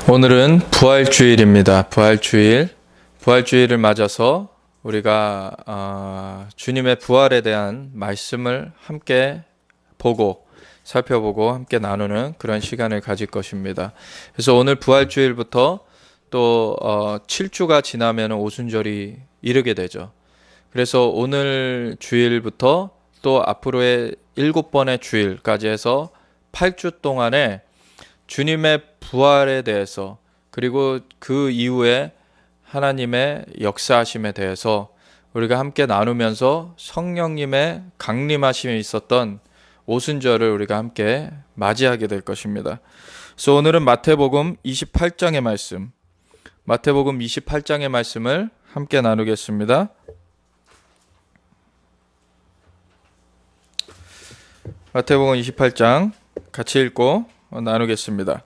오늘은 부활주일입니다. 부활주일을 맞아서 우리가 주님의 부활에 대한 말씀을 함께 보고 살펴보고 함께 나누는 그런 시간을 가질 것입니다. 그래서 오늘 부활주일부터 또 7주가 지나면 오순절이 이르게 되죠. 그래서 오늘 주일부터 또 앞으로의 7번의 주일까지 해서 8주 동안에 주님의 부활에 대해서 그리고 그 이후에 하나님의 역사하심에 대해서 우리가 함께 나누면서 성령님의 강림하심이 있었던 오순절을 우리가 함께 맞이하게 될 것입니다. 그래서 오늘은 마태복음 28장의 말씀을 함께 나누겠습니다. 마태복음 28장 같이 읽고 나누겠습니다.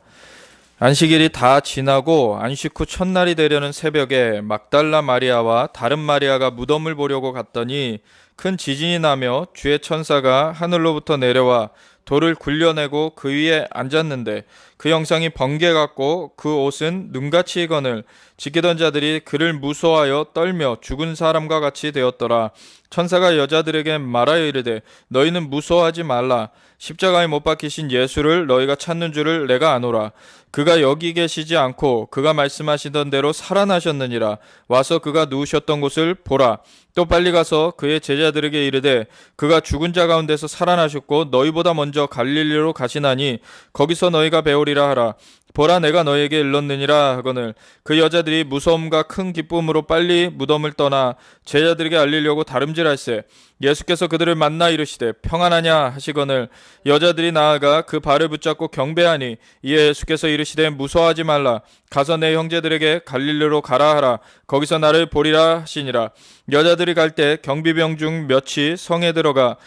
안식일이 다 지나고 안식 후 첫날이 되려는 새벽에 막달라 마리아와 다른 마리아가 무덤을 보려고 갔더니 큰 지진이 나며 주의 천사가 하늘로부터 내려와 돌을 굴려내고 그 위에 앉았는데 그 형상이 번개 같고 그 옷은 눈같이 익거늘 지키던 자들이 그를 무서워하여 떨며 죽은 사람과 같이 되었더라. 천사가 여자들에게 말하여 이르되 너희는 무서워하지 말라. 십자가에 못 박히신 예수를 너희가 찾는 줄을 내가 아노라. 그가 여기 계시지 않고 그가 말씀하시던 대로 살아나셨느니라. 와서 그가 누우셨던 곳을 보라. 또 빨리 가서 그의 제자들에게 이르되 그가 죽은 자 가운데서 살아나셨고 너희보다 먼저 갈릴리로 가시나니 거기서 너희가 배우리라 하라. 보라, 내가 너희에게 일렀느니라 하거늘 그 여자들이 무서움과 큰 기쁨으로 빨리 무덤을 떠나 제자들에게 알리려고 다름질할세. 예수께서 그들을 만나 이르시되 평안하냐 하시거늘 여자들이 나아가 그 발을 붙잡고 경배하니 이에 예수께서 이르시되 무서워하지 말라. 가서 내 형제들에게 갈릴리로 가라 하라. 거기서 나를 보리라 하시니라. 여자들이 갈 때 경비병 중 몇이 성에 들어가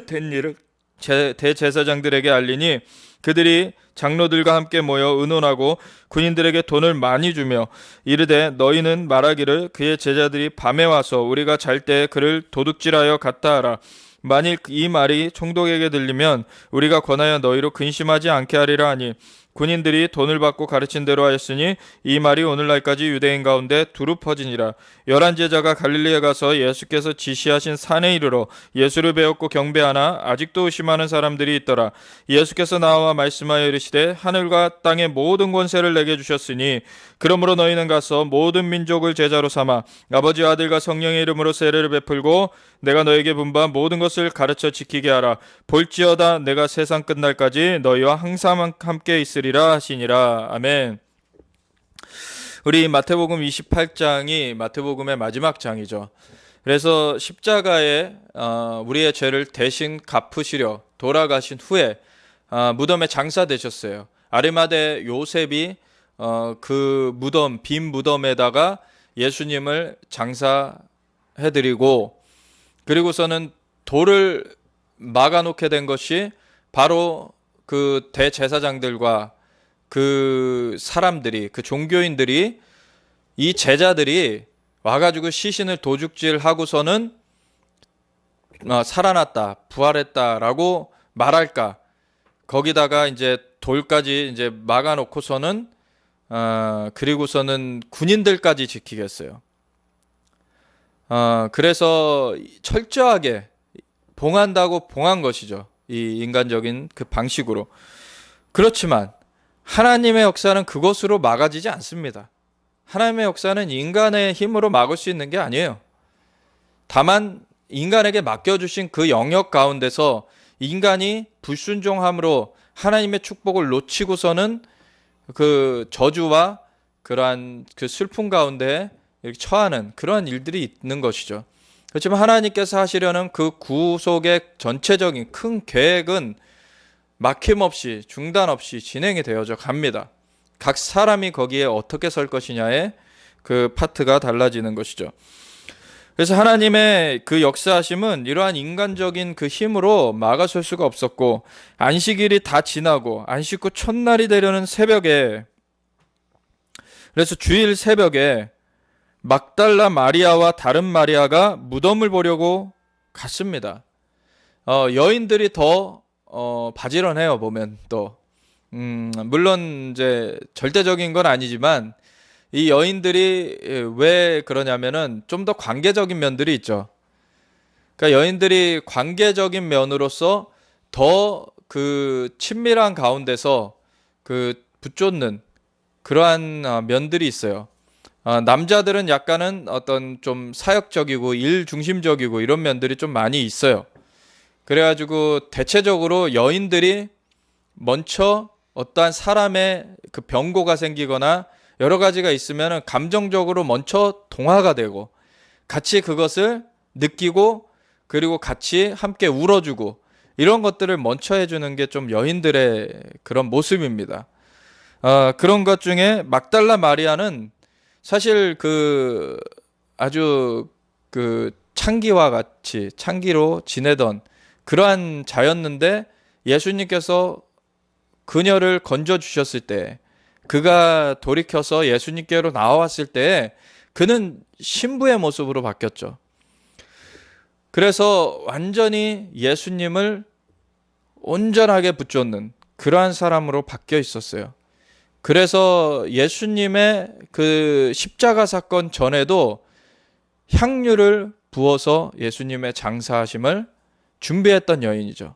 된 일을 대제사장들에게 알리니 그들이 장로들과 함께 모여 의논하고 군인들에게 돈을 많이 주며 이르되 너희는 말하기를 그의 제자들이 밤에 와서 우리가 잘 때 그를 도둑질하여 갔다 하라. 만일 이 말이 총독에게 들리면 우리가 권하여 너희로 근심하지 않게 하리라 하니 군인들이 돈을 받고 가르친 대로 하였으니 이 말이 오늘날까지 유대인 가운데 두루 퍼지니라. 11 제자가 갈릴리에 가서 예수께서 지시하신 산에 이르러 예수를 배웠고 경배하나 아직도 의심하는 사람들이 있더라. 예수께서 나와 말씀하여 이르시되 하늘과 땅의 모든 권세를 내게 주셨으니 그러므로 너희는 가서 모든 민족을 제자로 삼아 아버지와 아들과 성령의 이름으로 세례를 베풀고 내가 너에게 분부한 모든 것을 가르쳐 지키게 하라. 볼지어다 내가 세상 끝날까지 너희와 항상 함께 있으리라 하시니라. 아멘. 우리 마태복음 28장이 마태복음의 마지막 장이죠. 그래서 십자가에 우리의 죄를 대신 갚으시려 돌아가신 후에 무덤에 장사되셨어요. 아리마대 요셉이 그 무덤, 빈 무덤에다가 예수님을 장사해드리고 그리고서는 돌을 막아놓게 된 것이 바로 그 대제사장들과 그 사람들이, 그 종교인들이, 이 제자들이 와가지고 시신을 도둑질하고서는 살아났다, 부활했다라고 말할까. 거기다가 이제 돌까지 이제 막아놓고서는 그리고서는 군인들까지 지키겠어요. 그래서 철저하게 봉한다고 봉한 것이죠. 이 인간적인 그 방식으로. 그렇지만 하나님의 역사는 그것으로 막아지지 않습니다. 하나님의 역사는 인간의 힘으로 막을 수 있는 게 아니에요. 다만 인간에게 맡겨주신 그 영역 가운데서 인간이 불순종함으로 하나님의 축복을 놓치고서는 그 저주와 그러한 그 슬픔 가운데 이렇게 처하는 그런 일들이 있는 것이죠. 그렇지만 하나님께서 하시려는 그 구속의 전체적인 큰 계획은 막힘없이 중단 없이 진행이 되어져 갑니다. 각 사람이 거기에 어떻게 설 것이냐에 그 파트가 달라지는 것이죠. 그래서 하나님의 그 역사하심은 이러한 인간적인 그 힘으로 막아설 수가 없었고 안식일이 다 지나고 안식 후 첫날이 되려는 새벽에 그래서 주일 새벽에 막달라 마리아와 다른 마리아가 무덤을 보려고 갔습니다. 여인들이 더 바지런해요. 보면 또 물론 이제 절대적인 건 아니지만 이 여인들이 왜 그러냐면은 좀 더 관계적인 면들이 있죠. 그러니까 여인들이 관계적인 면으로서 더 그 친밀한 가운데서 그 붙쫓는 그러한 면들이 있어요. 남자들은 약간은 어떤 좀 사역적이고 일 중심적이고 이런 면들이 좀 많이 있어요. 그래가지고 대체적으로 여인들이 먼저 어떠한 사람의 그 병고가 생기거나 여러 가지가 있으면 감정적으로 먼저 동화가 되고 같이 그것을 느끼고 그리고 같이 함께 울어주고 이런 것들을 먼저 해주는 게 좀 여인들의 그런 모습입니다. 그런 것 중에 막달라 마리아는 사실 그 아주 그 창기와 같이 창기로 지내던 그러한 자였는데 예수님께서 그녀를 건져 주셨을 때 그가 돌이켜서 예수님께로 나왔을 때 그는 신부의 모습으로 바뀌었죠. 그래서 완전히 예수님을 온전하게 붙잡는 그러한 사람으로 바뀌어 있었어요. 그래서 예수님의 그 십자가 사건 전에도 향유를 부어서 예수님의 장사하심을 준비했던 여인이죠.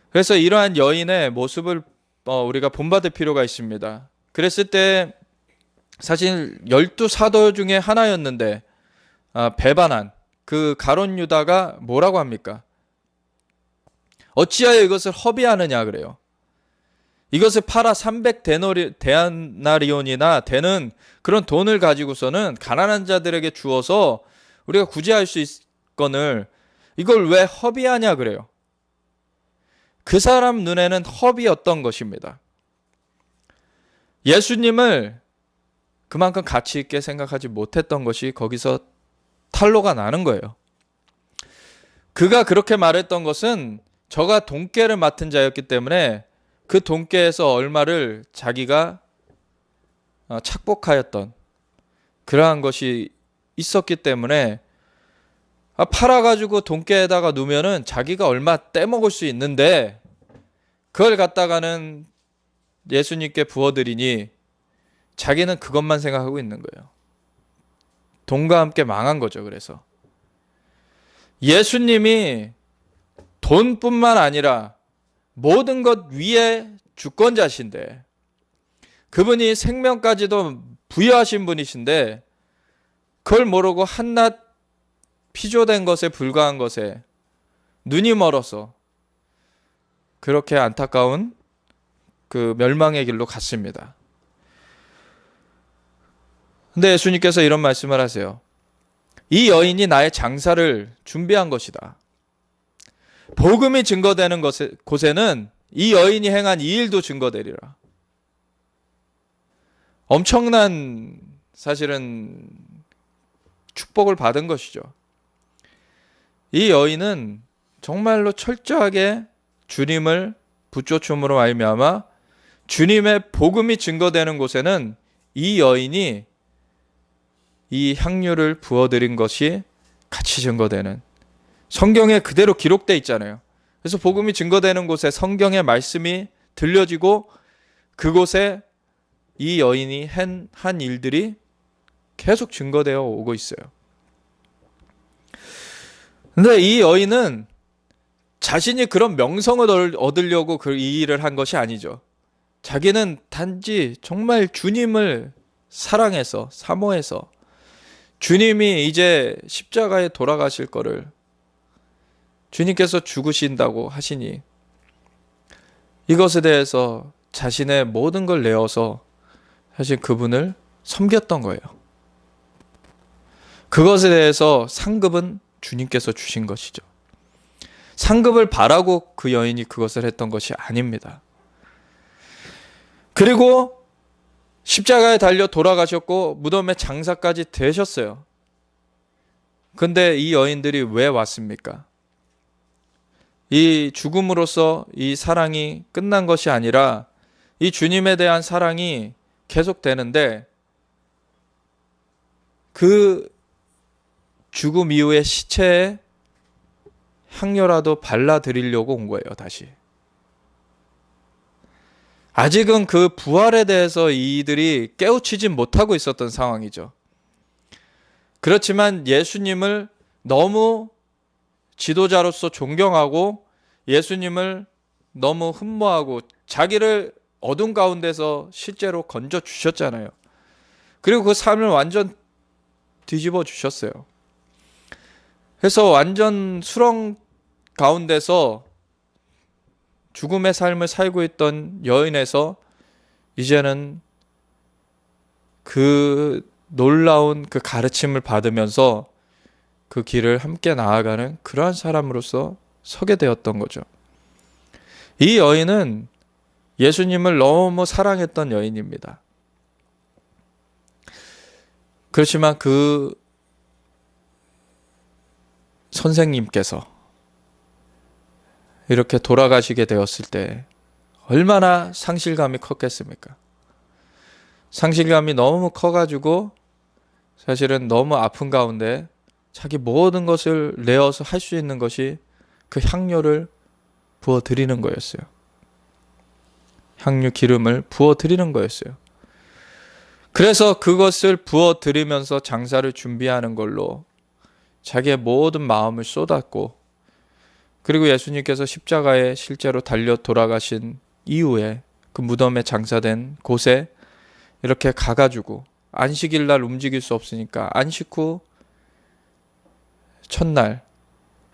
그래서 이러한 여인의 모습을 우리가 본받을 필요가 있습니다. 그랬을 때 사실 12사도 중에 하나였는데 배반한 그 가룟 유다가 뭐라고 합니까? 어찌하여 이것을 허비하느냐 그래요. 이것을 팔아 300데나리온이나 되는 그런 돈을 가지고서는 가난한 자들에게 주어서 우리가 구제할 수 있건을 이걸 왜 허비하냐 그래요. 그 사람 눈에는 허비였던 것입니다. 예수님을 그만큼 가치 있게 생각하지 못했던 것이 거기서 탄로가 나는 거예요. 그가 그렇게 말했던 것은 저가 돈깨를 맡은 자였기 때문에 그 돈깨에서 얼마를 자기가 착복하였던 그러한 것이 있었기 때문에 팔아가지고 돈깨에다가 놓으면은 자기가 얼마 떼먹을 수 있는데 그걸 갖다가는 예수님께 부어드리니 자기는 그것만 생각하고 있는 거예요. 돈과 함께 망한 거죠. 그래서 예수님이 돈뿐만 아니라 모든 것 위에 주권자신데 그분이 생명까지도 부여하신 분이신데 그걸 모르고 한낱 피조된 것에 불과한 것에 눈이 멀어서 그렇게 안타까운 그 멸망의 길로 갔습니다. 근데 예수님께서 이런 말씀을 하세요. 이 여인이 나의 장사를 준비한 것이다. 복음이 증거되는 곳에는 이 여인이 행한 이 일도 증거되리라. 엄청난 사실은 축복을 받은 것이죠. 이 여인은 정말로 철저하게 주님을 붙쫓음으로 말미암아 주님의 복음이 증거되는 곳에는 이 여인이 이 향유를 부어드린 것이 같이 증거되는 성경에 그대로 기록되어 있잖아요. 그래서 복음이 증거되는 곳에 성경의 말씀이 들려지고 그곳에 이 여인이 한 일들이 계속 증거되어 오고 있어요. 근데 이 여인은 자신이 그런 명성을 얻으려고 이 일을 한 것이 아니죠. 자기는 단지 정말 주님을 사랑해서 사모해서 주님이 이제 십자가에 돌아가실 거를 주님께서 죽으신다고 하시니 이것에 대해서 자신의 모든 걸 내어서 사실 그분을 섬겼던 거예요. 그것에 대해서 상급은 주님께서 주신 것이죠. 상급을 바라고 그 여인이 그것을 했던 것이 아닙니다. 그리고 십자가에 달려 돌아가셨고 무덤에 장사까지 되셨어요. 근데 이 여인들이 왜 왔습니까? 이 죽음으로써 이 사랑이 끝난 것이 아니라 이 주님에 대한 사랑이 계속되는데 그 죽음 이후의 시체에 향료라도 발라드리려고 온 거예요, 다시. 아직은 그 부활에 대해서 이들이 깨우치진 못하고 있었던 상황이죠. 그렇지만 예수님을 너무 지도자로서 존경하고 예수님을 너무 흠모하고 자기를 어둠 가운데서 실제로 건져 주셨잖아요. 그리고 그 삶을 완전 뒤집어 주셨어요. 그래서 완전 수렁 가운데서 죽음의 삶을 살고 있던 여인에서 이제는 그 놀라운 그 가르침을 받으면서 그 길을 함께 나아가는 그러한 사람으로서 서게 되었던 거죠. 이 여인은 예수님을 너무 사랑했던 여인입니다. 그렇지만 그 선생님께서 이렇게 돌아가시게 되었을 때 얼마나 상실감이 컸겠습니까? 상실감이 너무 커가지고 사실은 너무 아픈 가운데 자기 모든 것을 내어서 할 수 있는 것이 그 향료를 부어드리는 거였어요. 향유 기름을 부어드리는 거였어요. 그래서 그것을 부어드리면서 장사를 준비하는 걸로 자기의 모든 마음을 쏟았고, 그리고 예수님께서 십자가에 실제로 달려 돌아가신 이후에 그 무덤에 장사된 곳에 이렇게 가가지고 안식일 날 움직일 수 없으니까 안식 후 첫날,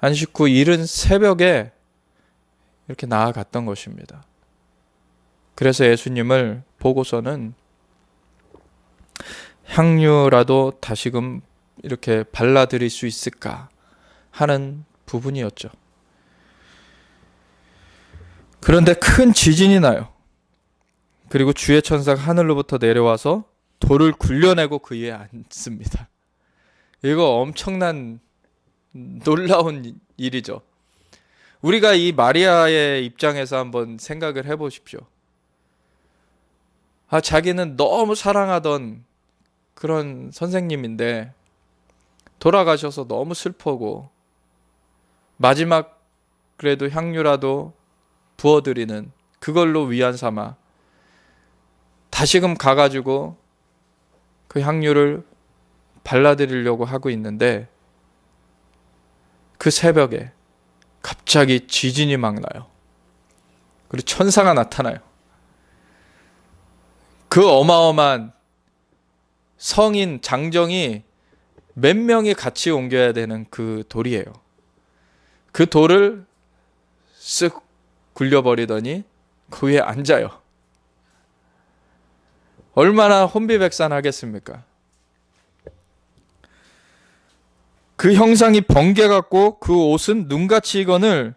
안식 후 이른 새벽에 이렇게 나아갔던 것입니다. 그래서 예수님을 보고서는 향유라도 다시금 이렇게 발라드릴 수 있을까 하는 부분이었죠. 그런데 큰 지진이 나요. 그리고 주의 천사가 하늘로부터 내려와서 돌을 굴려내고 그 위에 앉습니다. 이거 엄청난 놀라운 일이죠. 우리가 이 마리아의 입장에서 한번 생각을 해보십시오. 자기는 너무 사랑하던 그런 선생님인데 돌아가셔서 너무 슬프고 마지막 그래도 향유라도 부어드리는 그걸로 위안 삼아 다시금 가가지고 그 향유를 발라드리려고 하고 있는데 그 새벽에 갑자기 지진이 막 나요. 그리고 천사가 나타나요. 그 어마어마한 성인 장정이 몇 명이 같이 옮겨야 되는 그 돌이에요. 그 돌을 쓱 굴려버리더니 그 위에 앉아요. 얼마나 혼비백산하겠습니까? 그 형상이 번개 같고 그 옷은 눈같이 익거늘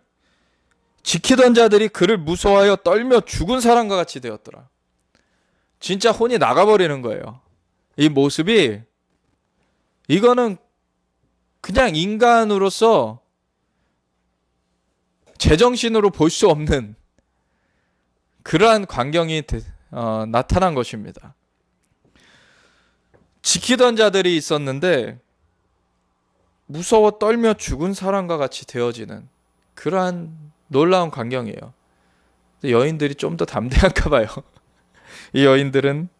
지키던 자들이 그를 무서워하여 떨며 죽은 사람과 같이 되었더라. 진짜 혼이 나가버리는 거예요. 이 모습이, 이거는 그냥 인간으로서 제정신으로 볼 수 없는 그러한 광경이 나타난 것입니다. 지키던 자들이 있었는데 무서워 떨며 죽은 사람과 같이 되어지는 그러한 놀라운 광경이에요. 여인들이 좀 더 담대한가 봐요. 이 여인들은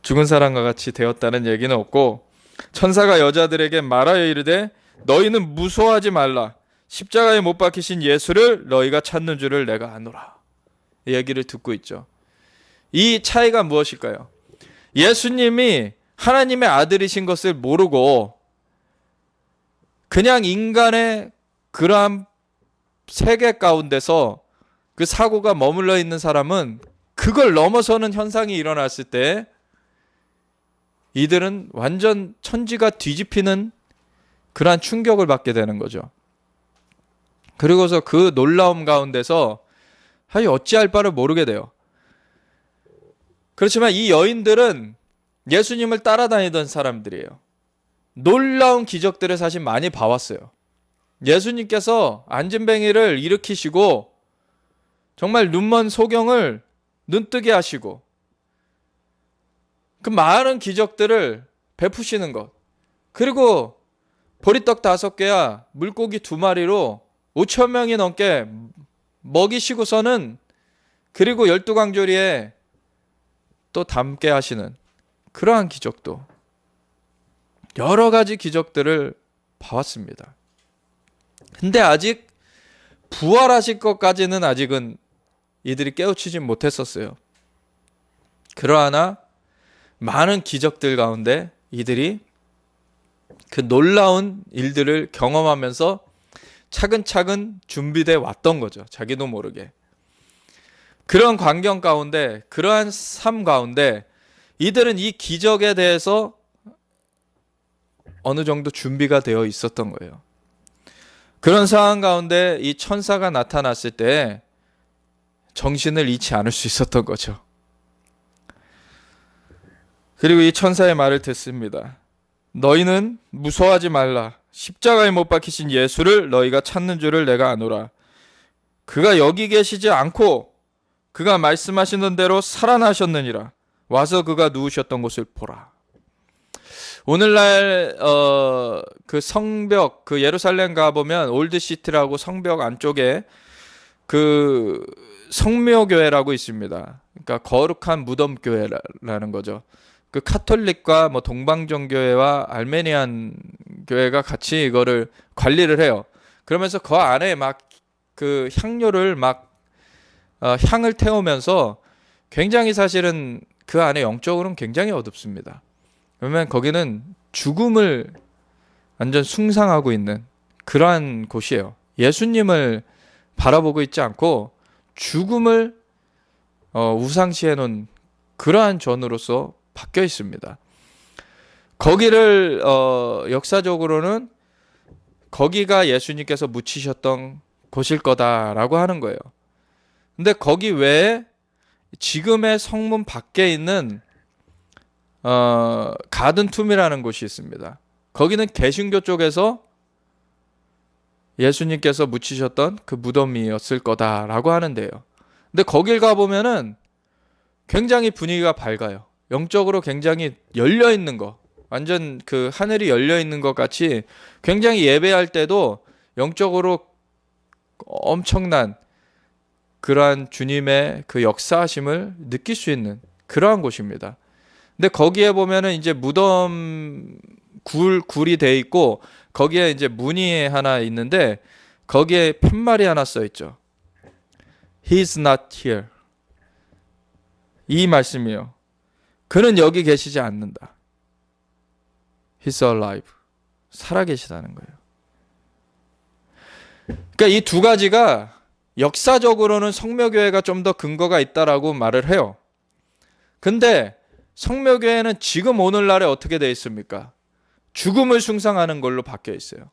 죽은 사람과 같이 되었다는 얘기는 없고, 천사가 여자들에게 말하여 이르되 너희는 무서워하지 말라. 십자가에 못 박히신 예수를 너희가 찾는 줄을 내가 아노라. 이 얘기를 듣고 있죠. 이 차이가 무엇일까요? 예수님이 하나님의 아들이신 것을 모르고 그냥 인간의 그러한 세계 가운데서 그 사고가 머물러 있는 사람은 그걸 넘어서는 현상이 일어났을 때 이들은 완전 천지가 뒤집히는 그러한 충격을 받게 되는 거죠. 그리고서 그 놀라움 가운데서 어찌할 바를 모르게 돼요. 그렇지만 이 여인들은 예수님을 따라다니던 사람들이에요. 놀라운 기적들을 사실 많이 봐왔어요. 예수님께서 안진뱅이를 일으키시고 정말 눈먼 소경을 눈뜨게 하시고 그 많은 기적들을 베푸시는 것, 그리고 보리떡 5개와 물고기 2마리로 5천 명이 넘게 먹이시고서는 그리고 12강조리에 또 담게 하시는 그러한 기적도, 여러 가지 기적들을 봐왔습니다. 근데 아직 부활하실 것까지는 아직은 이들이 깨우치지 못했었어요. 그러나 많은 기적들 가운데 이들이 그 놀라운 일들을 경험하면서 차근차근 준비돼 왔던 거죠. 자기도 모르게. 그런 광경 가운데, 그러한 삶 가운데 이들은 이 기적에 대해서 어느 정도 준비가 되어 있었던 거예요. 그런 상황 가운데 이 천사가 나타났을 때 정신을 잃지 않을 수 있었던 거죠. 그리고 이 천사의 말을 듣습니다. 너희는 무서워하지 말라. 십자가에 못 박히신 예수를 너희가 찾는 줄을 내가 아노라. 그가 여기 계시지 않고 그가 말씀하시는 대로 살아나셨느니라. 와서 그가 누우셨던 곳을 보라. 오늘날 그 성벽, 그 예루살렘 가보면 올드시티라고 성벽 안쪽에 그 성묘교회라고 있습니다. 그러니까 거룩한 무덤교회라는 거죠. 그 카톨릭과 뭐 동방정교회와 알메니안 교회가 같이 이거를 관리를 해요. 그러면서 그 안에 막 그 향료를 막 향을 태우면서 굉장히 사실은 그 안에 영적으로는 굉장히 어둡습니다. 그러면 거기는 죽음을 완전 숭상하고 있는 그러한 곳이에요. 예수님을 바라보고 있지 않고 죽음을 우상시해 놓은 그러한 전으로서 바뀌어 있습니다. 거기를 역사적으로는 거기가 예수님께서 묻히셨던 곳일 거다라고 하는 거예요. 근데 거기 외에 지금의 성문 밖에 있는 가든툼이라는 곳이 있습니다. 거기는 개신교 쪽에서 예수님께서 묻히셨던 그 무덤이었을 거다라고 하는데요. 근데 거길 가보면은 굉장히 분위기가 밝아요. 영적으로 굉장히 열려 있는 거, 완전 그 하늘이 열려 있는 것 같이 굉장히 예배할 때도 영적으로 엄청난 그러한 주님의 그 역사하심을 느낄 수 있는 그러한 곳입니다. 근데 거기에 보면은 이제 무덤 굴이 돼 있고 거기에 이제 문이 하나 있는데 거기에 팻말이 하나 써 있죠. He's not here. 이 말씀이요. 그는 여기 계시지 않는다. He's alive. 살아계시다는 거예요. 그러니까 이 두 가지가 역사적으로는 성묘교회가 좀 더 근거가 있다라고 말을 해요. 근데 성묘교회는 지금 오늘날에 어떻게 되어 있습니까? 죽음을 숭상하는 걸로 바뀌어 있어요.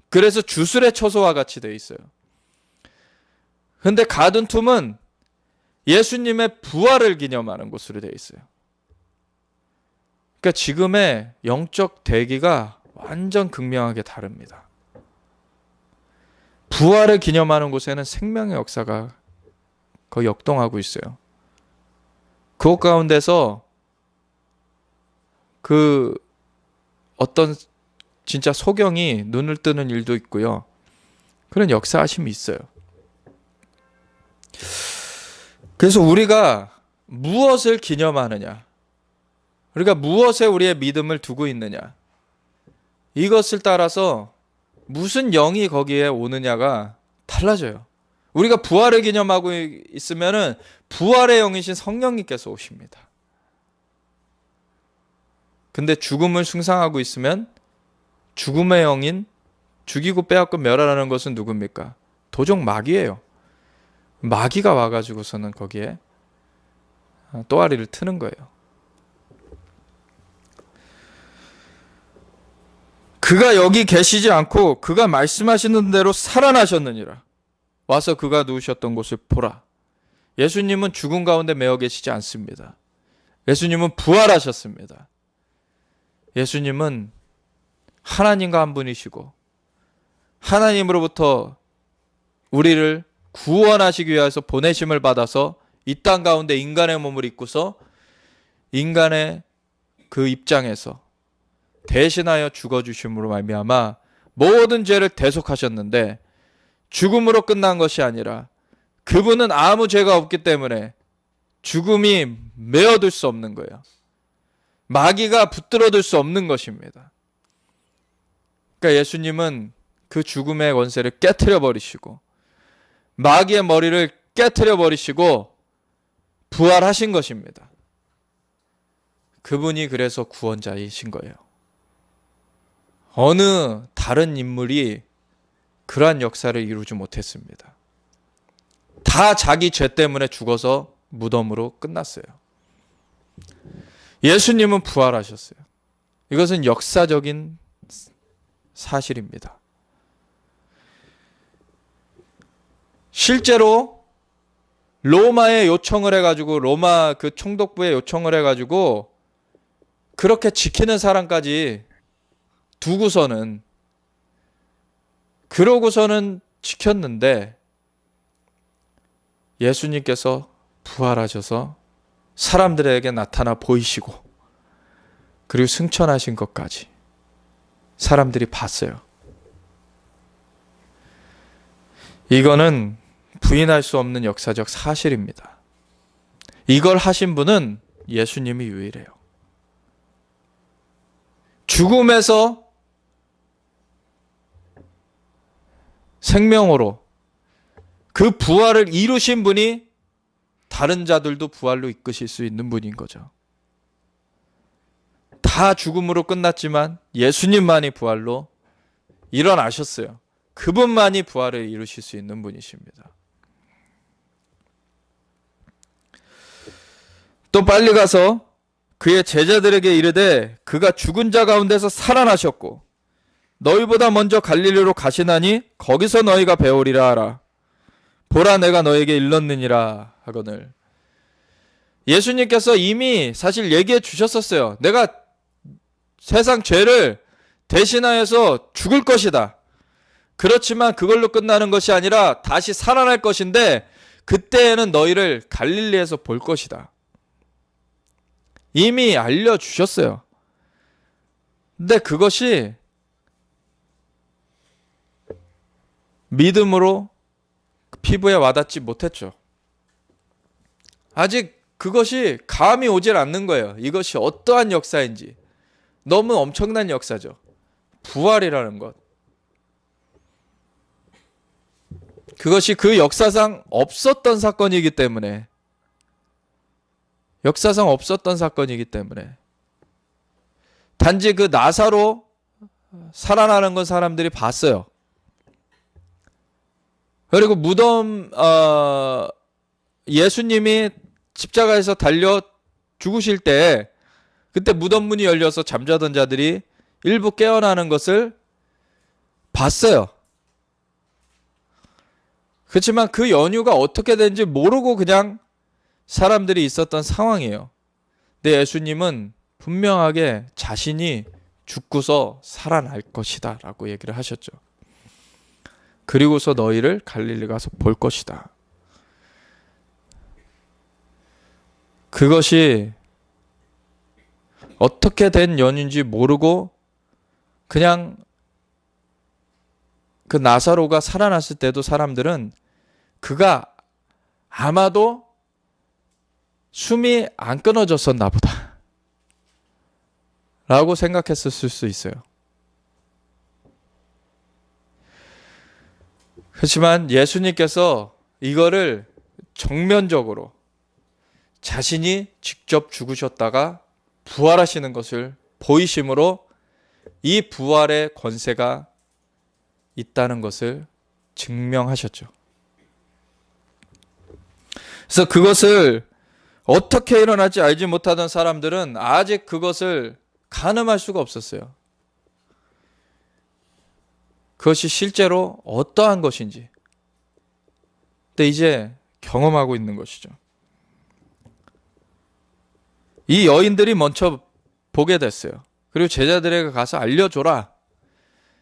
그래서 주술의 처소와 같이 되어 있어요. 근데 가든툼은 예수님의 부활을 기념하는 곳으로 되어 있어요. 그러니까 지금의 영적 대기가 완전 극명하게 다릅니다. 부활을 기념하는 곳에는 생명의 역사가 거의 역동하고 있어요. 그곳 가운데서 그 어떤 진짜 소경이 눈을 뜨는 일도 있고요. 그런 역사하심이 있어요. 그래서 우리가 무엇을 기념하느냐, 우리가 무엇에 우리의 믿음을 두고 있느냐, 이것을 따라서 무슨 영이 거기에 오느냐가 달라져요. 우리가 부활을 기념하고 있으면은 부활의 영이신 성령님께서 오십니다. 근데 죽음을 숭상하고 있으면 죽음의 영인 죽이고 빼앗고 멸하라는 것은 누굽니까? 도적 마귀예요. 마귀가 와가지고서는 거기에 또아리를 트는 거예요. 그가 여기 계시지 않고 그가 말씀하시는 대로 살아나셨느니라. 와서 그가 누우셨던 곳을 보라. 예수님은 죽음 가운데 매어 계시지 않습니다. 예수님은 부활하셨습니다. 예수님은 하나님과 한 분이시고 하나님으로부터 우리를 구원하시기 위해서 보내심을 받아서 이 땅 가운데 인간의 몸을 입고서 인간의 그 입장에서 대신하여 죽어주심으로 말미암아 모든 죄를 대속하셨는데 죽음으로 끝난 것이 아니라 그분은 아무 죄가 없기 때문에 죽음이 메어들 수 없는 거예요. 마귀가 붙들어둘 수 없는 것입니다. 그러니까 예수님은 그 죽음의 권세를 깨트려 버리시고 마귀의 머리를 깨트려 버리시고 부활하신 것입니다. 그분이 그래서 구원자이신 거예요. 어느 다른 인물이 그러한 역사를 이루지 못했습니다. 다 자기 죄 때문에 죽어서 무덤으로 끝났어요. 예수님은 부활하셨어요. 이것은 역사적인 사실입니다. 실제로 로마에 요청을 해가지고, 로마 그 총독부에 요청을 해가지고 그렇게 지키는 사람까지 두고서는, 그러고서는 지켰는데 예수님께서 부활하셔서 사람들에게 나타나 보이시고 그리고 승천하신 것까지 사람들이 봤어요. 이거는 부인할 수 없는 역사적 사실입니다. 이걸 하신 분은 예수님이 유일해요. 죽음에서 생명으로 그 부활을 이루신 분이 다른 자들도 부활로 이끄실 수 있는 분인 거죠. 다 죽음으로 끝났지만 예수님만이 부활로 일어나셨어요. 그분만이 부활을 이루실 수 있는 분이십니다. 또 빨리 가서 그의 제자들에게 이르되 그가 죽은 자 가운데서 살아나셨고 너희보다 먼저 갈릴리로 가시나니 거기서 너희가 배우리라 하라. 보라 내가 너에게 일렀느니라 하거늘. 예수님께서 이미 사실 얘기해 주셨었어요. 내가 세상 죄를 대신하여서 죽을 것이다. 그렇지만 그걸로 끝나는 것이 아니라 다시 살아날 것인데 그때에는 너희를 갈릴리에서 볼 것이다. 이미 알려주셨어요. 근데 그것이 믿음으로 피부에 와닿지 못했죠. 아직 그것이 감이 오질 않는 거예요. 이것이 어떠한 역사인지. 너무 엄청난 역사죠. 부활이라는 것. 그것이 그 역사상 없었던 사건이기 때문에, 역사상 없었던 사건이기 때문에 단지 그 나사로 살아나는 건 사람들이 봤어요. 그리고 무덤 예수님이 십자가에서 달려 죽으실 때 그때 무덤 문이 열려서 잠자던 자들이 일부 깨어나는 것을 봤어요. 그렇지만 그 연유가 어떻게 된지 모르고 그냥 사람들이 있었던 상황이에요. 근데 예수님은 분명하게 자신이 죽고서 살아날 것이다 라고 얘기를 하셨죠. 그리고서 너희를 갈릴리 가서 볼 것이다. 그것이 어떻게 된 연유인지 모르고 그냥 그 나사로가 살아났을 때도 사람들은 그가 아마도 숨이 안 끊어졌었나 보다 라고 생각했을 수 있어요. 그렇지만 예수님께서 이거를 정면적으로 자신이 직접 죽으셨다가 부활하시는 것을 보이심으로 이 부활의 권세가 있다는 것을 증명하셨죠. 그래서 그것을 어떻게 일어날지 알지 못하던 사람들은 아직 그것을 가늠할 수가 없었어요. 그것이 실제로 어떠한 것인지. 근데 이제 경험하고 있는 것이죠. 이 여인들이 먼저 보게 됐어요. 그리고 제자들에게 가서 알려줘라.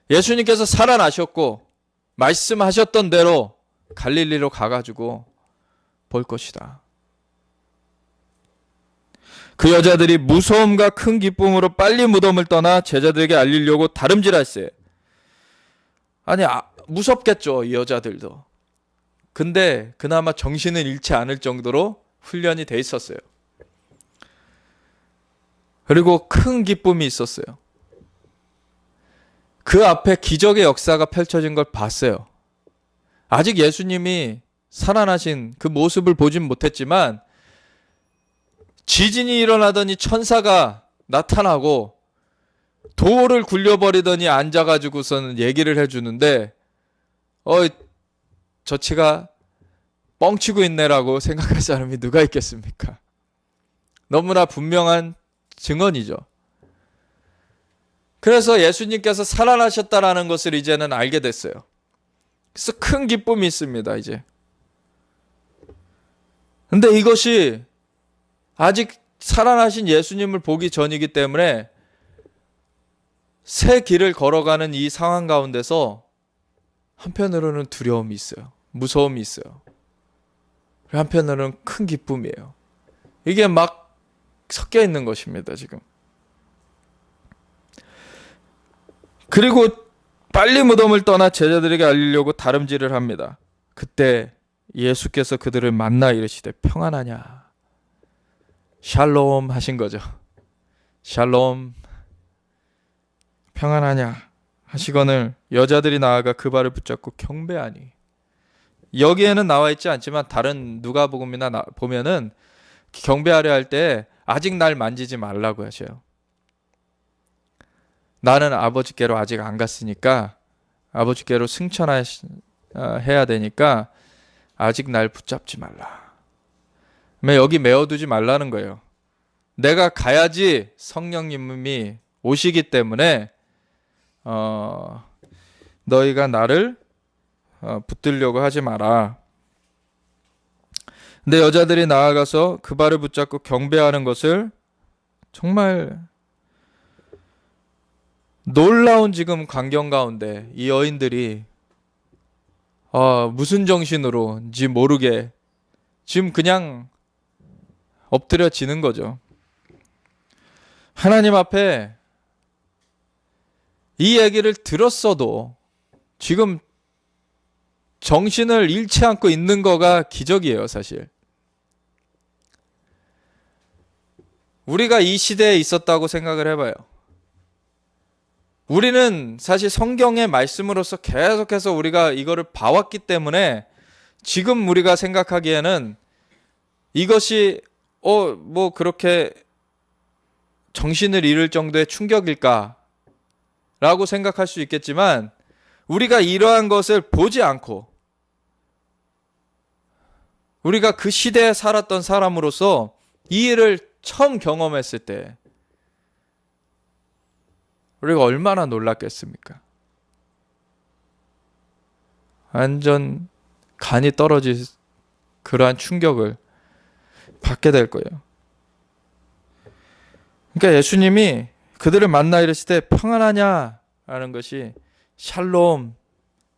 예수님께서 살아나셨고 말씀하셨던 대로 갈릴리로 가가지고 볼 것이다. 그 여자들이 무서움과 큰 기쁨으로 빨리 무덤을 떠나 제자들에게 알리려고 다름질할세. 아니 무섭겠죠. 이 여자들도. 근데 그나마 정신을 잃지 않을 정도로 훈련이 돼 있었어요. 그리고 큰 기쁨이 있었어요. 그 앞에 기적의 역사가 펼쳐진 걸 봤어요. 아직 예수님이 살아나신 그 모습을 보진 못했지만 지진이 일어나더니 천사가 나타나고 돌을 굴려버리더니 앉아가지고서는 얘기를 해주는데 저치가 뻥치고 있네라고 생각할 사람이 누가 있겠습니까? 너무나 분명한 증언이죠. 그래서 예수님께서 살아나셨다라는 것을 이제는 알게 됐어요. 그래서 큰 기쁨이 있습니다, 이제. 근데 이것이 아직 살아나신 예수님을 보기 전이기 때문에 새 길을 걸어가는 이 상황 가운데서 한편으로는 두려움이 있어요. 무서움이 있어요. 한편으로는 큰 기쁨이에요. 이게 막 섞여 있는 것입니다, 지금. 그리고 빨리 무덤을 떠나 제자들에게 알리려고 다름질을 합니다. 그때 예수께서 그들을 만나 이르시되 평안하냐. 샬롬 하신 거죠. 샬롬 평안하냐 하시거늘 여자들이 나아가 그 발을 붙잡고 경배하니. 여기에는 나와 있지 않지만 다른 누가복음이나 보면은 경배하려 할 때 아직 날 만지지 말라고 하셔요. 나는 아버지께로 아직 안 갔으니까 아버지께로 승천해야 되니까 아직 날 붙잡지 말라. 여기 메어두지 말라는 거예요. 내가 가야지 성령님이 오시기 때문에 너희가 나를 붙들려고 하지 마라. 근데 여자들이 나아가서 그 발을 붙잡고 경배하는 것을 정말 놀라운 지금 광경 가운데 이 여인들이 무슨 정신으로인지 모르게 지금 그냥 엎드려지는 거죠. 하나님 앞에 이 얘기를 들었어도 지금 정신을 잃지 않고 있는 거가 기적이에요, 사실. 우리가 이 시대에 있었다고 생각을 해봐요. 우리는 사실 성경의 말씀으로서 계속해서 우리가 이거를 봐왔기 때문에 지금 우리가 생각하기에는 이것이 뭐 그렇게 정신을 잃을 정도의 충격일까 라고 생각할 수 있겠지만 우리가 이러한 것을 보지 않고 우리가 그 시대에 살았던 사람으로서 이 일을 처음 경험했을 때 우리가 얼마나 놀랐겠습니까? 완전 간이 떨어질 그러한 충격을 받게 될 거예요. 그러니까 예수님이 그들을 만나 이르시되 평안하냐 라는 것이 샬롬,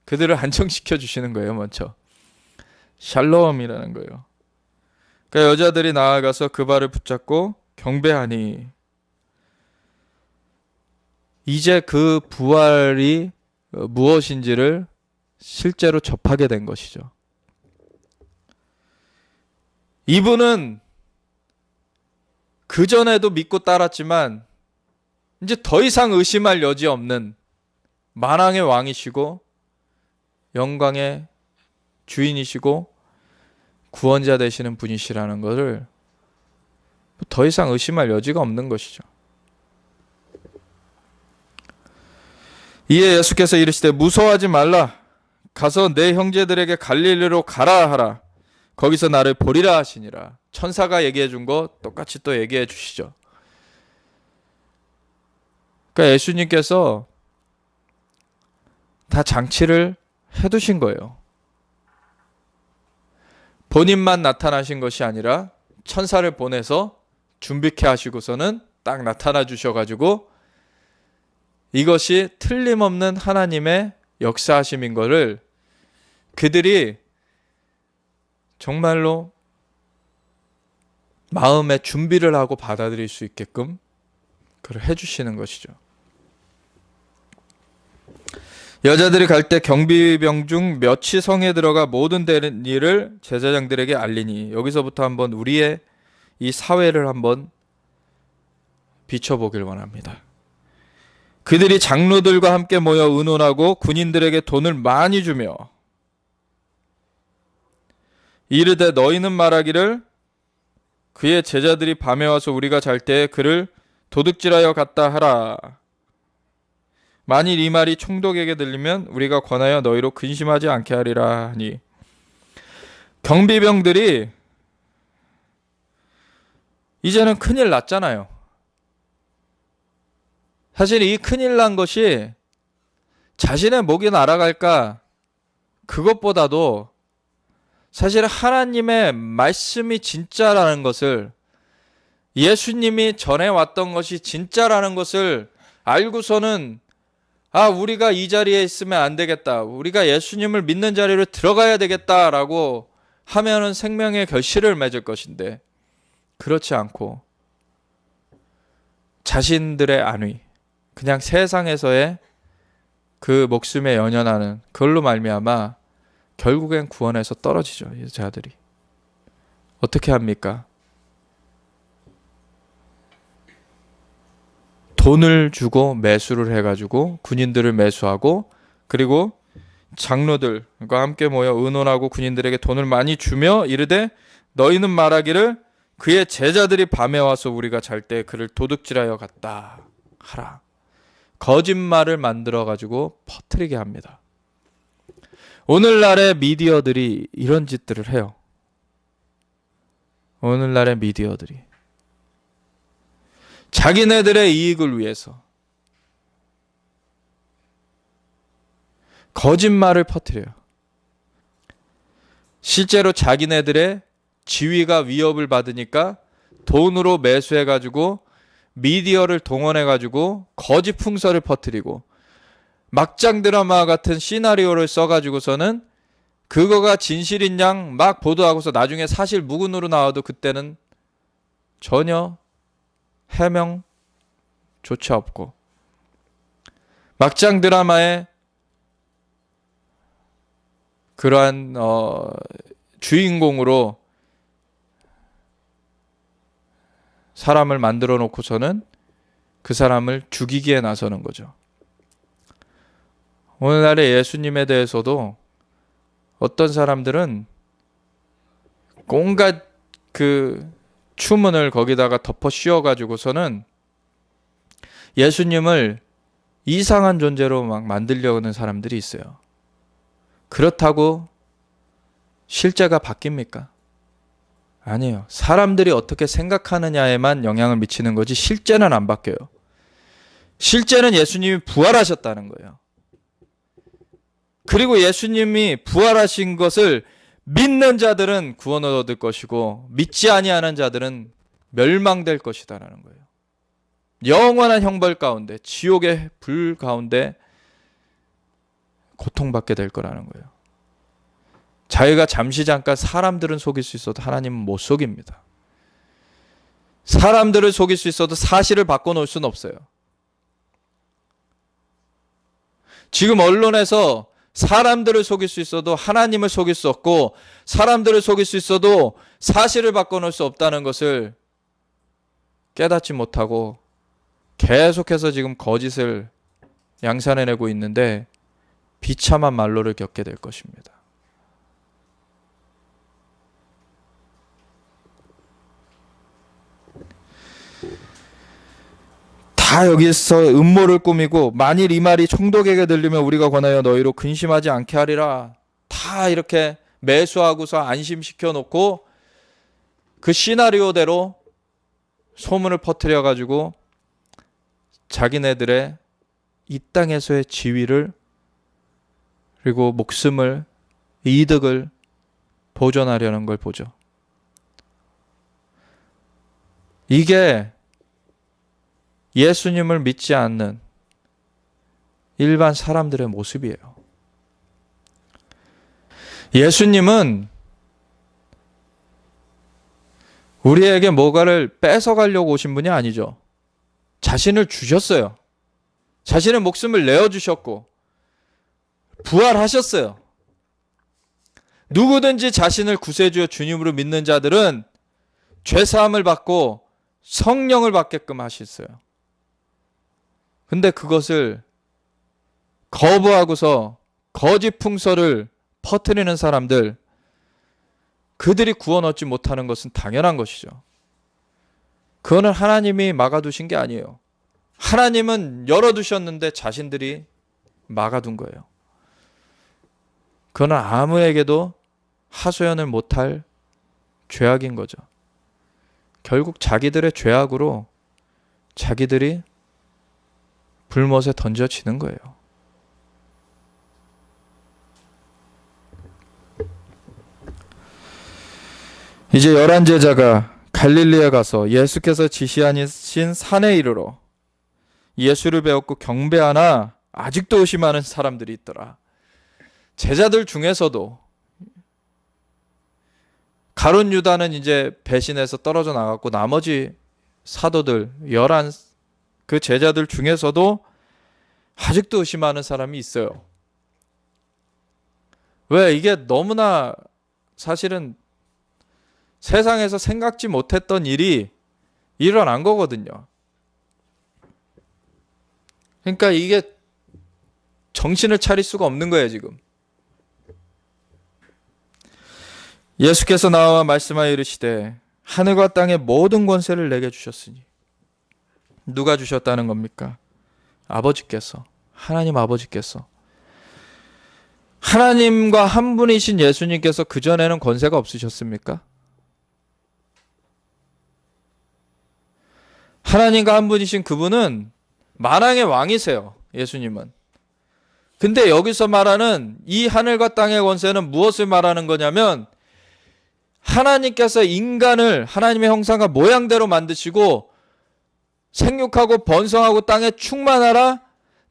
그들을 안정시켜 주시는 거예요. 먼저 샬롬이라는 거예요. 그러니까 여자들이 나아가서 그 발을 붙잡고 경배하니 이제 그 부활이 무엇인지를 실제로 접하게 된 것이죠. 이분은 그전에도 믿고 따랐지만 이제 더 이상 의심할 여지 없는 만왕의 왕이시고 영광의 주인이시고 구원자 되시는 분이시라는 것을 더 이상 의심할 여지가 없는 것이죠. 이에 예수께서 이르시되 무서워하지 말라. 가서 내 형제들에게 갈릴리로 가라 하라. 거기서 나를 보리라 하시니라. 천사가 얘기해 준 거 똑같이 또 얘기해 주시죠. 그러니까 예수님께서 다 장치를 해두신 거예요. 본인만 나타나신 것이 아니라 천사를 보내서 준비케 하시고서는 딱 나타나 주셔가지고 이것이 틀림없는 하나님의 역사하심인 것을 그들이 정말로 마음의 준비를 하고 받아들일 수 있게끔 그걸 해주시는 것이죠. 여자들이 갈 때 경비병 중 몇이 성에 들어가 모든 되는 일을 제사장들에게 알리니. 여기서부터 한번 우리의 이 사회를 한번 비춰보길 원합니다. 그들이 장로들과 함께 모여 의논하고 군인들에게 돈을 많이 주며 이르되 너희는 말하기를 그의 제자들이 밤에 와서 우리가 잘 때에 그를 도둑질하여 갔다 하라. 만일 이 말이 총독에게 들리면 우리가 권하여 너희로 근심하지 않게 하리라 하니. 경비병들이 이제는 큰일 났잖아요. 사실 이 큰일 난 것이 자신의 목이 날아갈까 그것보다도 사실 하나님의 말씀이 진짜라는 것을, 예수님이 전해왔던 것이 진짜라는 것을 알고서는 우리가 이 자리에 있으면 안 되겠다, 우리가 예수님을 믿는 자리로 들어가야 되겠다라고 하면은 생명의 결실을 맺을 것인데, 그렇지 않고 자신들의 안위, 그냥 세상에서의 그 목숨에 연연하는 그걸로 말미암아 결국엔 구원에서 떨어지죠. 이 자들이 어떻게 합니까? 돈을 주고 매수를 해가지고 군인들을 매수하고, 그리고 장로들과 함께 모여 의논하고 군인들에게 돈을 많이 주며 이르되 너희는 말하기를 그의 제자들이 밤에 와서 우리가 잘 때 그를 도둑질하여 갔다 하라. 거짓말을 만들어가지고 퍼뜨리게 합니다. 오늘날의 미디어들이 이런 짓들을 해요. 오늘날의 미디어들이 자기네들의 이익을 위해서 거짓말을 퍼뜨려요. 실제로 자기네들의 지위가 위협을 받으니까 돈으로 매수해가지고 미디어를 동원해가지고 거짓 풍설을 퍼뜨리고 막장 드라마 같은 시나리오를 써가지고서는 그거가 진실인 양 막 보도하고서 나중에 사실 무근으로 나와도 그때는 전혀 해명조차 없고, 막장 드라마의 그러한 주인공으로 사람을 만들어 놓고서는 그 사람을 죽이기에 나서는 거죠. 오늘날의 예수님에 대해서도 어떤 사람들은 온갖 그 추문을 거기다가 덮어 씌워가지고서는 예수님을 이상한 존재로 막 만들려고 하는 사람들이 있어요. 그렇다고 실제가 바뀝니까? 아니에요. 사람들이 어떻게 생각하느냐에만 영향을 미치는 거지 실제는 안 바뀌어요. 실제는 예수님이 부활하셨다는 거예요. 그리고 예수님이 부활하신 것을 믿는 자들은 구원을 얻을 것이고 믿지 아니하는 자들은 멸망될 것이다라는 거예요. 영원한 형벌 가운데, 지옥의 불 가운데 고통받게 될 거라는 거예요. 자기가 잠시 잠깐 사람들은 속일 수 있어도 하나님은 못 속입니다. 사람들을 속일 수 있어도 사실을 바꿔놓을 수는 없어요. 지금 언론에서 사람들을 속일 수 있어도 하나님을 속일 수 없고, 사람들을 속일 수 있어도 사실을 바꿔놓을 수 없다는 것을 깨닫지 못하고 계속해서 지금 거짓을 양산해내고 있는데 비참한 말로를 겪게 될 것입니다. 다 여기서 음모를 꾸미고 만일 이 말이 총독에게 들리면 우리가 권하여 너희로 근심하지 않게 하리라. 다 이렇게 매수하고서 안심시켜 놓고 그 시나리오대로 소문을 퍼뜨려 가지고 자기네들의 이 땅에서의 지위를 그리고 목숨을, 이득을 보존하려는 걸 보죠. 이게 예수님을 믿지 않는 일반 사람들의 모습이에요. 예수님은 우리에게 뭐가를 뺏어가려고 오신 분이 아니죠. 자신을 주셨어요. 자신의 목숨을 내어주셨고, 부활하셨어요. 누구든지 자신을 구세주여 주님으로 믿는 자들은 죄사함을 받고 성령을 받게끔 하셨어요. 근데 그것을 거부하고서 거짓 풍설을 퍼뜨리는 사람들, 그들이 구원 얻지 못하는 것은 당연한 것이죠. 그거는 하나님이 막아두신 게 아니에요. 하나님은 열어두셨는데 자신들이 막아둔 거예요. 그거는 아무에게도 하소연을 못할 죄악인 거죠. 결국 자기들의 죄악으로 자기들이 불못에 던져지는 거예요. 이제 11제자가 갈릴리에 가서 예수께서 지시하신 산에 이르러 예수를 배웠고 경배하나 아직도 의심하는 사람들이 있더라. 제자들 중에서도 가룟 유다는 이제 배신해서 떨어져 나갔고 나머지 사도들 11 그 제자들 중에서도 아직도 의심하는 사람이 있어요. 왜? 이게 너무나 사실은 세상에서 생각지 못했던 일이 일어난 거거든요. 그러니까 이게 정신을 차릴 수가 없는 거예요, 지금. 예수께서 나와 말씀하여 이르시되 하늘과 땅의 모든 권세를 내게 주셨으니. 누가 주셨다는 겁니까? 아버지께서, 하나님 아버지께서. 하나님과 한 분이신 예수님께서 그전에는 권세가 없으셨습니까? 하나님과 한 분이신 그분은 만왕의 왕이세요, 예수님은. 근데 여기서 말하는 이 하늘과 땅의 권세는 무엇을 말하는 거냐면 하나님께서 인간을 하나님의 형상과 모양대로 만드시고 생육하고 번성하고 땅에 충만하라,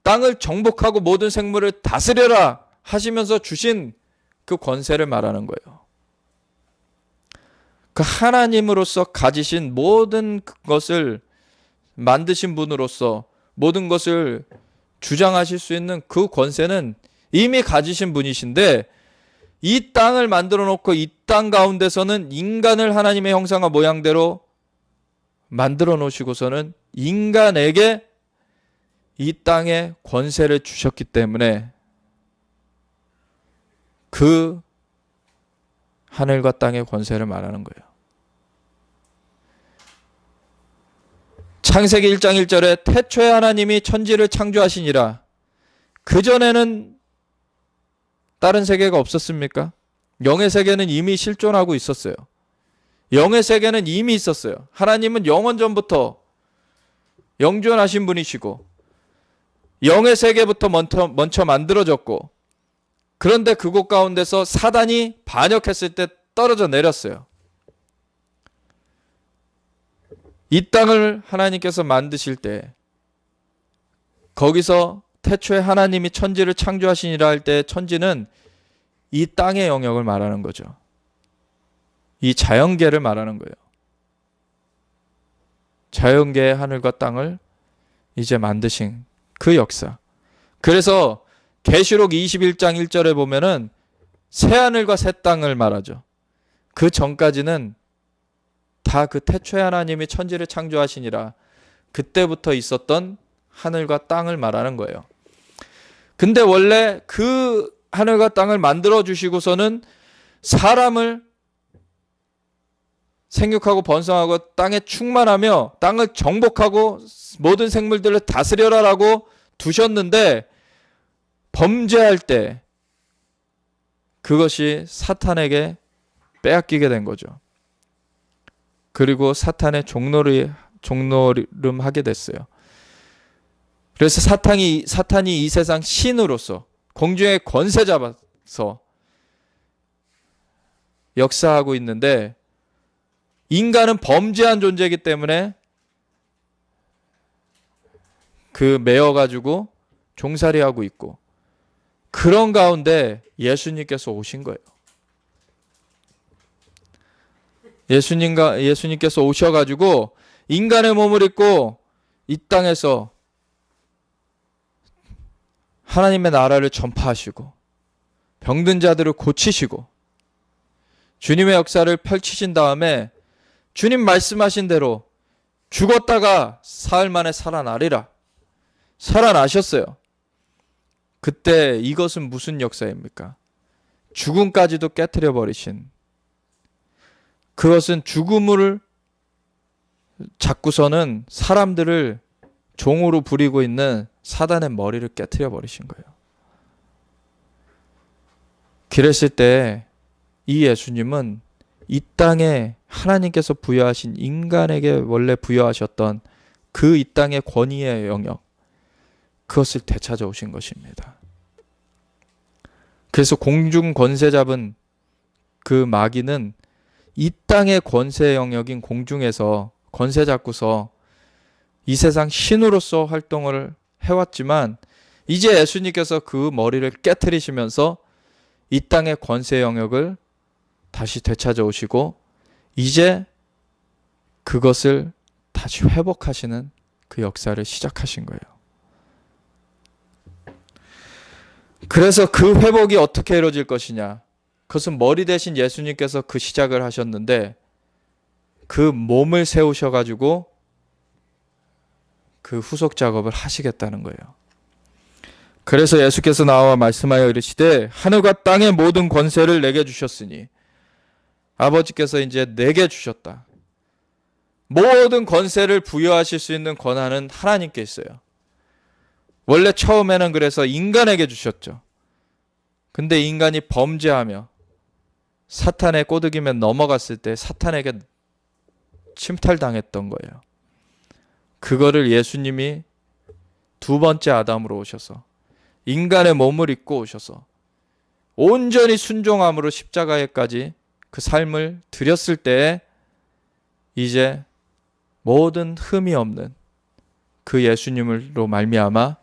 땅을 정복하고 모든 생물을 다스려라 하시면서 주신 그 권세를 말하는 거예요. 그 하나님으로서 가지신 모든 것을 만드신 분으로서 모든 것을 주장하실 수 있는 그 권세는 이미 가지신 분이신데, 이 땅을 만들어 놓고 이 땅 가운데서는 인간을 하나님의 형상과 모양대로 만들어 놓으시고서는 인간에게 이 땅에 권세를 주셨기 때문에 그 하늘과 땅의 권세를 말하는 거예요. 창세기 1장 1절에 태초에 하나님이 천지를 창조하시니라. 그전에는 다른 세계가 없었습니까? 영의 세계는 이미 실존하고 있었어요. 영의 세계는 이미 있었어요. 하나님은 영원 전부터 영존하신 분이시고 영의 세계부터 먼저 만들어졌고, 그런데 그곳 가운데서 사단이 반역했을 때 떨어져 내렸어요. 이 땅을 하나님께서 만드실 때 거기서 태초에 하나님이 천지를 창조하시니라 할 때 천지는 이 땅의 영역을 말하는 거죠. 이 자연계를 말하는 거예요. 자연계의 하늘과 땅을 이제 만드신 그 역사. 그래서 계시록 21장 1절에 보면은 새하늘과 새 땅을 말하죠. 그 전까지는 다 그 태초에 하나님이 천지를 창조하시니라 그때부터 있었던 하늘과 땅을 말하는 거예요. 근데 원래 그 하늘과 땅을 만들어 주시고서는 사람을 생육하고 번성하고 땅에 충만하며 땅을 정복하고 모든 생물들을 다스려라라고 두셨는데, 범죄할 때 그것이 사탄에게 빼앗기게 된 거죠. 그리고 사탄의 종노름하게 됐어요. 그래서 사탄이 이 세상 신으로서 공중의 권세 잡아서 역사하고 있는데, 인간은 범죄한 존재이기 때문에 그 매여가지고 종살이하고 있고, 그런 가운데 예수님께서 오신 거예요. 예수님께서 오셔가지고 인간의 몸을 입고 이 땅에서 하나님의 나라를 전파하시고 병든 자들을 고치시고 주님의 역사를 펼치신 다음에 주님 말씀하신 대로 죽었다가 사흘 만에 살아나리라. 살아나셨어요. 그때 이것은 무슨 역사입니까? 죽음까지도 깨트려 버리신, 그것은 죽음을 잡고서는 사람들을 종으로 부리고 있는 사단의 머리를 깨트려 버리신 거예요. 그랬을 때 이 예수님은 이 땅에 하나님께서 부여하신, 인간에게 원래 부여하셨던 그 이 땅의 권위의 영역, 그것을 되찾아 오신 것입니다. 그래서 공중 권세 잡은 그 마귀는 이 땅의 권세 영역인 공중에서 권세 잡고서 이 세상 신으로서 활동을 해왔지만, 이제 예수님께서 그 머리를 깨트리시면서 이 땅의 권세 영역을 다시 되찾아 오시고 이제 그것을 다시 회복하시는 그 역사를 시작하신 거예요. 그래서 그 회복이 어떻게 이루어질 것이냐, 그것은 머리 대신 예수님께서 그 시작을 하셨는데 그 몸을 세우셔가지고 그 후속 작업을 하시겠다는 거예요. 그래서 예수께서 나와 말씀하여 이르시되 하늘과 땅의 모든 권세를 내게 주셨으니, 아버지께서 이제 내게 주셨다. 모든 권세를 부여하실 수 있는 권한은 하나님께 있어요. 원래 처음에는 그래서 인간에게 주셨죠. 근데 인간이 범죄하며 사탄의 꼬드김에 넘어갔을 때 사탄에게 침탈당했던 거예요. 그거를 예수님이 두 번째 아담으로 오셔서 인간의 몸을 입고 오셔서 온전히 순종함으로 십자가에까지 그 삶을 드렸을 때 이제 모든 흠이 없는 그 예수님으로 말미암아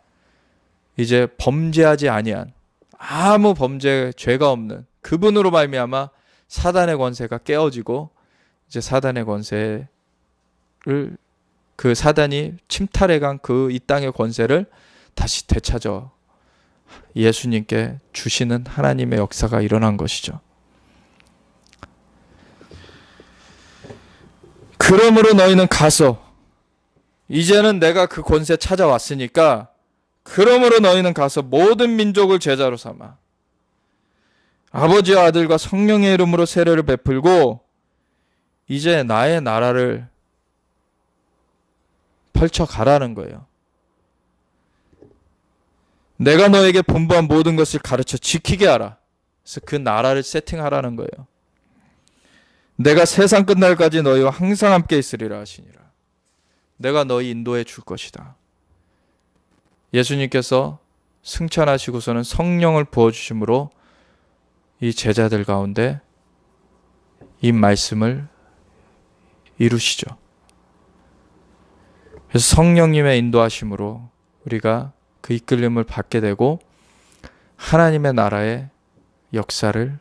이제 범죄하지 아니한, 아무 범죄 죄가 없는 그분으로 말미암아 사단의 권세가 깨어지고 이제 사단의 권세를, 그 사단이 침탈해간 그 이 땅의 권세를 다시 되찾아 예수님께 주시는 하나님의 역사가 일어난 것이죠. 그러므로 너희는 가서, 이제는 내가 그 권세 찾아왔으니까 그러므로 너희는 가서 모든 민족을 제자로 삼아 아버지와 아들과 성령의 이름으로 세례를 베풀고 이제 나의 나라를 펼쳐가라는 거예요. 내가 너에게 분부한 모든 것을 가르쳐 지키게 하라. 그래서 그 나라를 세팅하라는 거예요. 내가 세상 끝날까지 너희와 항상 함께 있으리라 하시니라. 내가 너희 인도해 줄 것이다. 예수님께서 승천하시고서는 성령을 부어주심으로 이 제자들 가운데 이 말씀을 이루시죠. 그래서 성령님의 인도하심으로 우리가 그 이끌림을 받게 되고 하나님의 나라의 역사를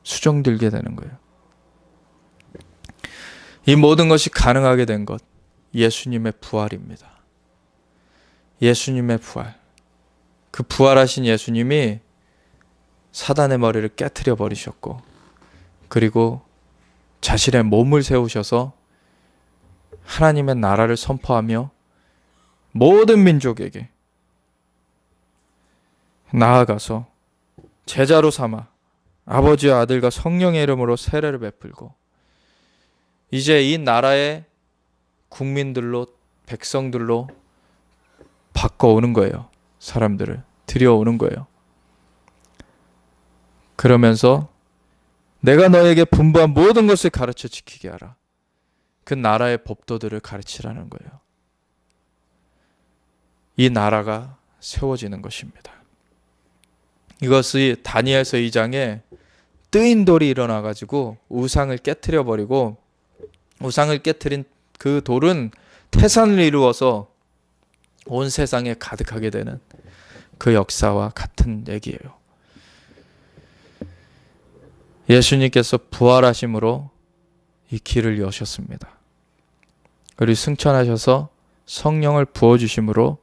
수종들게 되는 거예요. 이 모든 것이 가능하게 된 것, 예수님의 부활입니다. 예수님의 부활. 그 부활하신 예수님이 사단의 머리를 깨트려 버리셨고, 그리고 자신의 몸을 세우셔서 하나님의 나라를 선포하며 모든 민족에게 나아가서 제자로 삼아 아버지와 아들과 성령의 이름으로 세례를 베풀고 이제 이 나라의 국민들로, 백성들로 바꿔오는 거예요. 사람들을 들여오는 거예요. 그러면서 내가 너에게 분부한 모든 것을 가르쳐 지키게 하라. 그 나라의 법도들을 가르치라는 거예요. 이 나라가 세워지는 것입니다. 이것이 다니엘서 2장에 뜨인 돌이 일어나가지고 우상을 깨트려 버리고, 우상을 깨트린 그 돌은 태산을 이루어서 온 세상에 가득하게 되는 그 역사와 같은 얘기예요. 예수님께서 부활하심으로 이 길을 여셨습니다. 그리고 승천하셔서 성령을 부어주심으로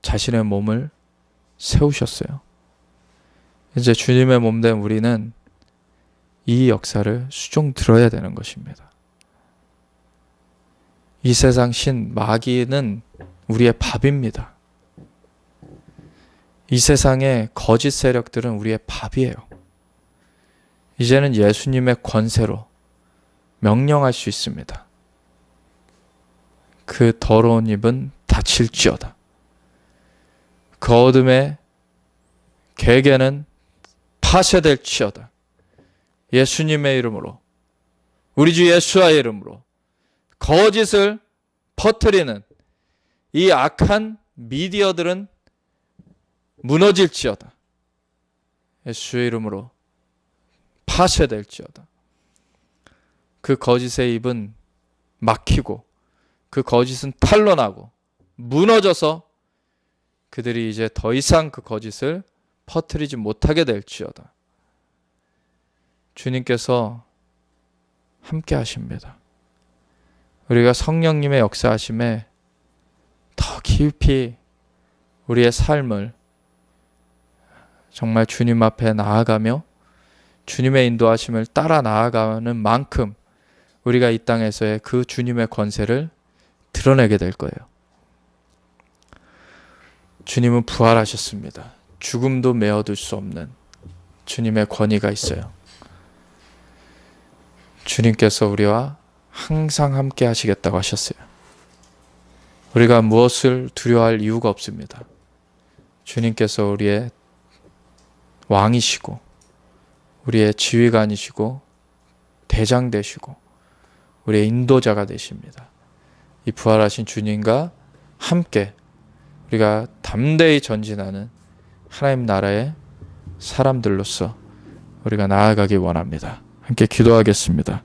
자신의 몸을 세우셨어요. 이제 주님의 몸된 우리는 이 역사를 수종 들어야 되는 것입니다. 이 세상 신 마귀는 우리의 밥입니다. 이 세상의 거짓 세력들은 우리의 밥이에요. 이제는 예수님의 권세로 명령할 수 있습니다. 그 더러운 입은 닫힐지어다. 그 어둠의 계계는 파쇄될지어다. 예수님의 이름으로, 우리 주 예수와의 이름으로 거짓을 퍼뜨리는 이 악한 미디어들은 무너질지어다. 예수의 이름으로 파쇄될지어다. 그 거짓의 입은 막히고 그 거짓은 탄로나고 무너져서 그들이 이제 더 이상 그 거짓을 퍼뜨리지 못하게 될지어다. 주님께서 함께 하십니다. 우리가 성령님의 역사하심에 더 깊이 우리의 삶을 정말 주님 앞에 나아가며 주님의 인도하심을 따라 나아가는 만큼 우리가 이 땅에서의 그 주님의 권세를 드러내게 될 거예요. 주님은 부활하셨습니다. 죽음도 메어둘 수 없는 주님의 권위가 있어요. 주님께서 우리와 항상 함께 하시겠다고 하셨어요. 우리가 무엇을 두려워할 이유가 없습니다. 주님께서 우리의 왕이시고 우리의 지휘관이시고 대장 되시고 우리의 인도자가 되십니다. 이 부활하신 주님과 함께 우리가 담대히 전진하는 하나님 나라의 사람들로서 우리가 나아가기 원합니다. 함께 기도하겠습니다.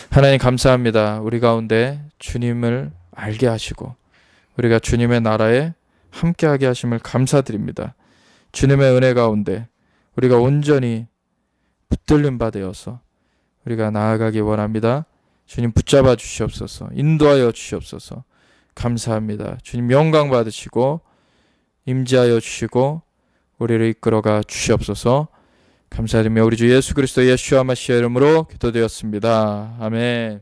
하나님 감사합니다. 우리 가운데 주님을 알게 하시고 우리가 주님의 나라에 함께하게 하심을 감사드립니다. 주님의 은혜 가운데 우리가 온전히 붙들림 바 되어서 우리가 나아가기 원합니다. 주님 붙잡아 주시옵소서. 인도하여 주시옵소서. 감사합니다. 주님 영광 받으시고 임재하여 주시고 우리를 이끌어가 주시옵소서. 감사드리며 우리 주 예수 그리스도 예수와 마시아 이름으로 기도되었습니다. 아멘.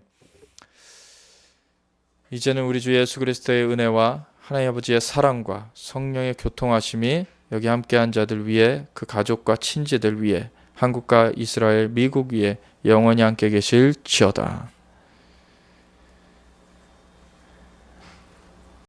이제는 우리 주 예수 그리스도의 은혜와 하나님 아버지의 사랑과 성령의 교통하심이 여기 함께한 자들 위에 그 가족과 친지들 위에 한국과 이스라엘, 미국 위에 영원히 함께 계실지어다.